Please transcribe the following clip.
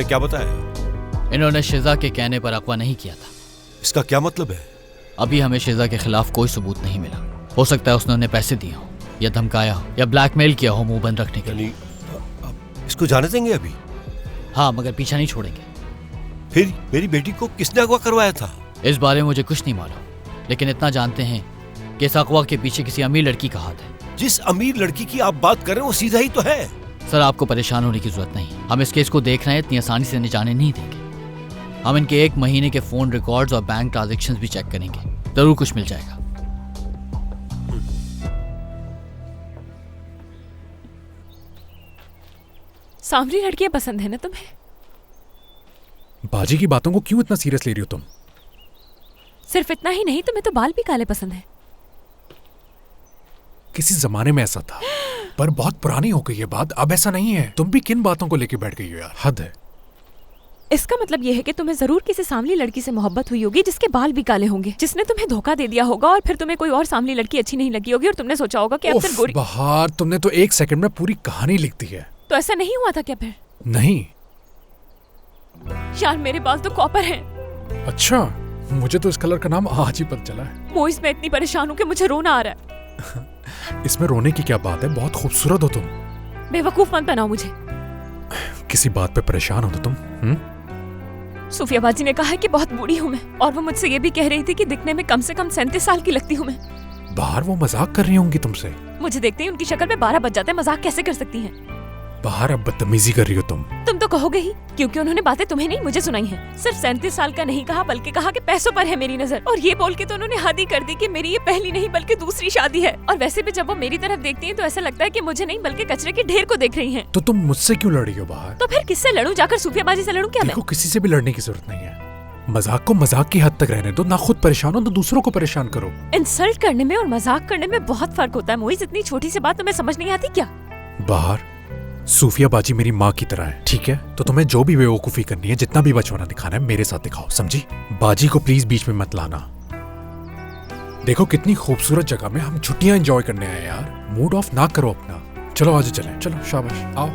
इन्होंने क्या बताया? इन्होंने शिजा के कहने पर अगवा नहीं किया था। इसका क्या मतलब है? अभी हमें शिजा के खिलाफ कोई सबूत नहीं मिला। हो सकता है उसने उन्हें पैसे दिए हो, या धमकाया हो, या ब्लैकमेल किया हो मुंह बंद रखने के लिए। इसको जाने देंगे अभी? हाँ, मगर पीछा नहीं छोड़ेंगे। फिर मेरी बेटी को किसने अगवा करवाया था? इस बारे में मुझे कुछ नहीं मालूम, लेकिन इतना जानते हैं कि इस अगवा के पीछे किसी अमीर लड़की का हाथ है। जिस अमीर लड़की की आप बात कर रहे हैं वो सीधा ही तो है। सर, आपको परेशान होने की जरूरत नहीं। हम इस केस को देख रहे हैं, इतनी आसानी से जाने नहीं देंगे। हम इनके 1 महीने के फोन रिकॉर्ड्स और बैंक ट्रांजैक्शंस भी चेक करेंगे, जरूर कुछ मिल जाएगा। सांवली लड़कियां पसंद है ना तुम्हें? बाजी की बातों को क्यों इतना सीरियस ले रही हो तुम? सिर्फ इतना ही नहीं, तुम्हें तो बाल भी काले पसंद है। किसी जमाने में ऐसा था, पर बहुत पुरानी हो गई ये बात। अब ऐसा नहीं है। तुम भी किन बातों को लेके बैठ गई हो यार, हद है। इसका मतलब यह है कि तुम्हें जरूर किसी सांवली लड़की से मोहब्बत हुई होगी जिसके बाल भी काले होंगे, जिसने तुम्हें धोखा दे दिया होगा, और फिर तुम्हें कोई और सांवली लड़की अच्छी नहीं लगी होगी और तुमने सोचा होगा कि अब सिर्फ गोरी। बहार, तुमने तो 1 सेकंड में पूरी कहानी लिख दी है। तो ऐसा नहीं हुआ था क्या फिर? नहीं यार, मेरे बाल तो कॉपर हैं। अच्छा, मुझे तो इस कलर का नाम आज ही पता चला है। मोइस, मैं इतनी परेशान हूँ कि मुझे रोना आ रहा है। इसमें रोने की क्या बात है? बहुत खूबसूरत हो तुम। बेवकूफ मत बनाओ मुझे। किसी बात पे परेशान हो तो तुम? सूफिया बाजी ने कहा है कि बहुत बूढ़ी हूँ मैं, और वो मुझसे ये भी कह रही थी कि दिखने में कम से कम 37 साल की लगती हूँ मैं। बाहर वो मजाक कर रही होंगी तुमसे। मुझे देखते ही उनकी शक्ल पे 12 बज जाते हैं। मजाक कैसे कर सकती हैं? बाहर अब बदतमीजी कर रही हो तुम। तुम तो कहोगे ही, क्योंकि उन्होंने बातें तुम्हें नहीं मुझे सुनाई हैं। सिर्फ 37 साल का नहीं कहा, बल्कि कहा कि पैसों पर है मेरी नजर। और ये बोल के तो उन्होंने हद ही कर दी कि मेरी ये पहली नहीं बल्कि दूसरी शादी है। और वैसे भी जब वो मेरी तरफ देखती हैं तो ऐसा लगता है कि मुझे नहीं बल्कि कचरे के ढेर को देख रही हैं। तो तुम मुझसे क्यों लड़ रही हो बाहर? तो फिर किससे लड़ूं? जाकर सूफिया बाजी से लड़ूं क्या? देखो, किसी से भी लड़ने की जरूरत नहीं है। मजाक को मजाक की हद तक रहने दो, ना खुद परेशान हो तो दूसरों को परेशान करो। इंसल्ट करने में और मजाक करने में बहुत फर्क होता है मोइज। इतनी छोटी सी बात तुम्हें समझ नहीं आती क्या? बाहर, सूफिया बाजी मेरी माँ की तरह है, ठीक है? तो तुम्हें जो भी बेवकूफी करनी है, जितना भी बचपना दिखाना है, मेरे साथ दिखाओ, समझी? बाजी को प्लीज बीच में मत लाना। देखो कितनी खूबसूरत जगह में हम छुट्टियां एंजॉय करने आए यार। मूड ऑफ ना करो अपना। चलो आज चलें, चलो शाबाश, आओ।